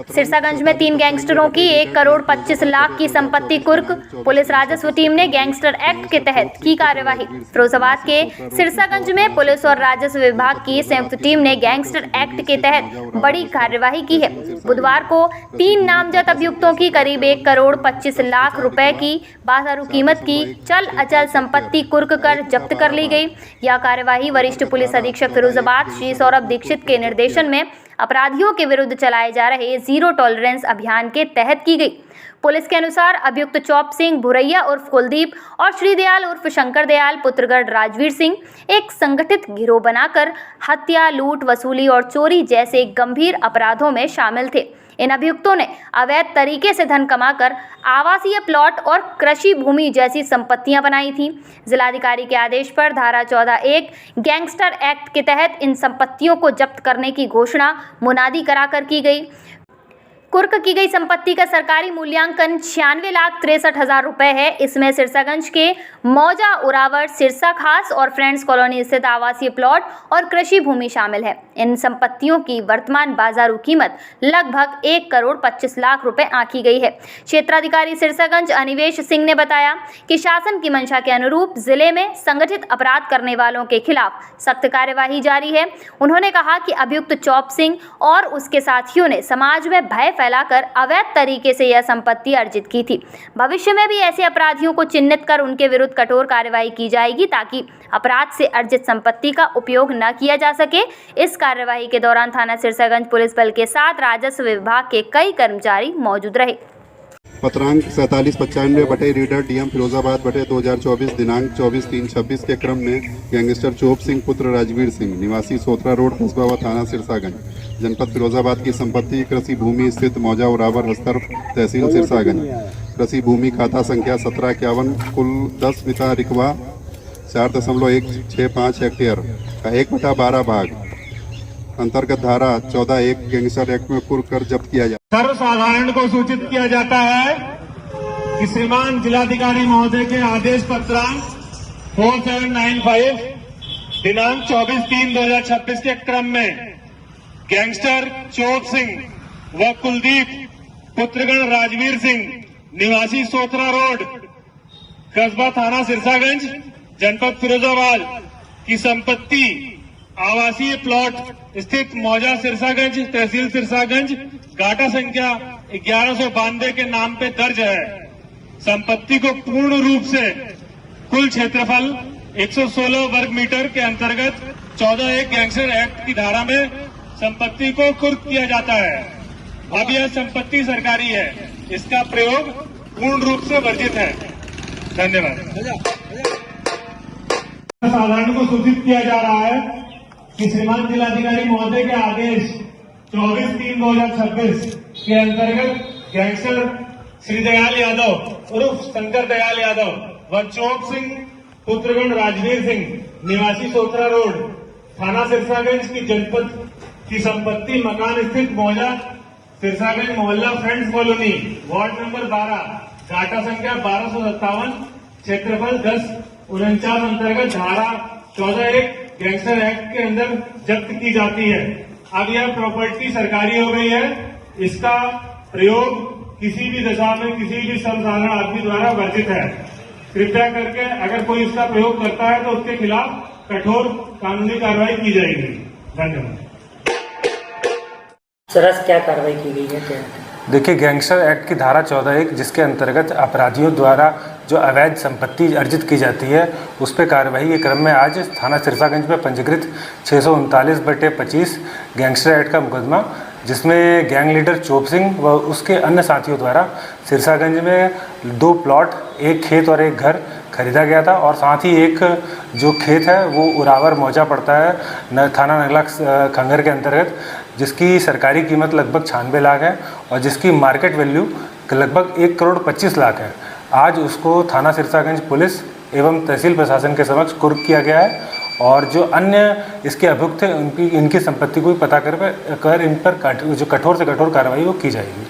सिरसागंज में 3 गैंगस्टरों की 1 करोड़ 25 लाख की संपत्ति कुर्क। पुलिस राजस्व टीम ने गैंगस्टर एक्ट के तहत की कार्यवाही। फिरोजाबाद के सिरसागंज में पुलिस और राजस्व विभाग की संयुक्त टीम ने गैंगस्टर एक्ट के तहत बड़ी कार्यवाही की है। बुधवार को 3 नामजद अभियुक्तों की करीब 1 करोड़ 25 लाख रुपए की बाजारू कीमत की चल अचल संपत्ति कुर्क कर जब्त कर ली गई। यह कार्यवाही वरिष्ठ पुलिस अधीक्षक फिरोजाबाद श्री सौरभ दीक्षित के निर्देशन में अपराधियों के विरुद्ध चलाए जा रहे जीरो टॉलरेंस अभियान के तहत की गई। पुलिस के अनुसार अभियुक्त चौप सिंह भुरैया उर्फ कुलदीप और श्रीदयाल उर्फ शंकर दयाल पुत्रगढ़ राजवीर सिंह एक संगठित गिरोह बनाकर हत्या, लूट, वसूली और चोरी जैसे गंभीर अपराधों में शामिल थे। इन अभियुक्तों ने अवैध तरीके से धन कमाकर आवासीय प्लॉट और कृषि भूमि जैसी संपत्तियां बनाई थी। जिलाधिकारी के आदेश पर धारा 14(1) गैंगस्टर एक्ट के तहत इन संपत्तियों को जब्त करने की घोषणा मुनादी कराकर की गई। कुर्क की गई संपत्ति का सरकारी मूल्यांकन 96,63,000 रुपए है। इसमें सिरसागंज के मौजा, उरावर, सिरसा खास और फ्रेंड्स कॉलोनी स्थित आवासीय प्लॉट और कृषि भूमि शामिल है। इन संपत्तियों की वर्तमान बाजारू कीमत लगभग 1 करोड़ 25 लाख रुपए आंकी गई है। क्षेत्राधिकारी सिरसागंज अनिवेश सिंह ने बताया कि शासन की मंशा के अनुरूप जिले में संगठित अपराध करने वालों के खिलाफ सख्त कार्यवाही जारी है। उन्होंने कहा कि अभियुक्त चौप सिंह और उसके साथियों ने समाज में भय फैलाकर अवैध तरीके से यह संपत्ति अर्जित की थी। भविष्य में भी ऐसे अपराधियों को चिन्हित कर उनके विरुद्ध कठोर कार्रवाई की जाएगी ताकि अपराध से अर्जित संपत्ति का उपयोग न किया जा सके। इस कार्यवाही के दौरान थाना सिरसागंज पुलिस बल के साथ राजस्व विभाग के कई कर्मचारी मौजूद रहे। पत्रांक 4795 बटे रीडर डीएम फिरोजाबाद बटे 2024 दिनांक 24/3/26 के क्रम में गैंगस्टर चौप सिंह पुत्र राजवीर सिंह निवासी सोत्रा रोड कस्बा व थाना सिरसागंज जनपद फिरोजाबाद की संपत्ति कृषि भूमि स्थित मौजा उरावर हस्तर तहसील सिरसागंज कृषि भूमि खाता संख्या 1751 कुल 10 बिता रिकवा 4.165 हेक्टेयर का 1/12 भाग अंतर्गत धारा 14(1) गैंगस्टर एक्ट में कुर्क कर जब्त किया जाए। सर्वसाधारण को सूचित किया जाता है कि श्रीमान जिलाधिकारी महोदय के आदेश पत्रांक 4795 दिनांक 24/3/2026 के क्रम में गैंगस्टर चौप सिंह व कुलदीप पुत्रगण राजवीर सिंह निवासी सोत्रा रोड कस्बा थाना सिरसागंज जनपद फिरोजाबाद की संपत्ति आवासीय प्लॉट स्थित मौजा सिरसागंज तहसील सिरसागंज गाटा संख्या 1192 के नाम पे दर्ज है। संपत्ति को पूर्ण रूप से कुल क्षेत्रफल 116 वर्ग मीटर के अंतर्गत 14(1) गैंगस्टर एक्ट की धारा में संपत्ति को कुर्क किया जाता है। अब यह संपत्ति सरकारी है, इसका प्रयोग पूर्ण रूप से वर्जित है। धन्यवाद। साधारण को सूचित किया जा रहा है कि श्रीमान जिलाधिकारी महोदय के आदेश 24/3/2026 के अंतर्गत गैंगस्टर श्रीदयाल यादव उर्फ शंकर दयाल यादव व चौप सिंह पुत्रगण राजवीर सिंह निवासी सोत्रा रोड थाना सिरसागंज की जनपद की संपत्ति मकान स्थित मौजा सिरसागंज मोहल्ला फ्रेंड्स कॉलोनी वार्ड नंबर 12 गाटा संख्या 1257 क्षेत्रफल 1049 अंतर्गत धारा 14(1) गैंगस्टर एक्ट के अंदर जब्त की जाती है। अब यह प्रॉपर्टी सरकारी हो गई है, इसका प्रयोग किसी भी दशा में किसी भी सर्वसाधारण आदमी द्वारा वर्जित है। कृपया करके अगर कोई इसका प्रयोग करता है तो उसके खिलाफ कठोर कानूनी कार्रवाई की जाएगी। धन्यवाद। सर, क्या कार्रवाई की गई है? देखिए, गैंगस्टर एक्ट की धारा 14(1) जिसके अंतर्गत अपराधियों द्वारा जो अवैध संपत्ति अर्जित की जाती है उस पर कार्रवाई के क्रम में आज थाना सिरसागंज में पंजीकृत 639/25 गैंगस्टर एक्ट का मुकदमा, जिसमें गैंग लीडर चौप सिंह व उसके अन्य साथियों द्वारा सिरसागंज में 2 प्लॉट, 1 खेत और 1 घर खरीदा गया था और साथ ही एक जो खेत है वो उरावर मौजा पड़ता है थाना नगला खंगर के अंतर्गत, जिसकी सरकारी कीमत लगभग 96 लाख है और जिसकी मार्केट वैल्यू लगभग 1 करोड़ 25 लाख है। आज उसको थाना सिरसागंज पुलिस एवं तहसील प्रशासन के समक्ष कुर्क किया गया है और जो अन्य इसके अभियुक्त थे इनकी संपत्ति को भी पता कर इन पर जो कठोर से कठोर कार्रवाई वो की जाएगी।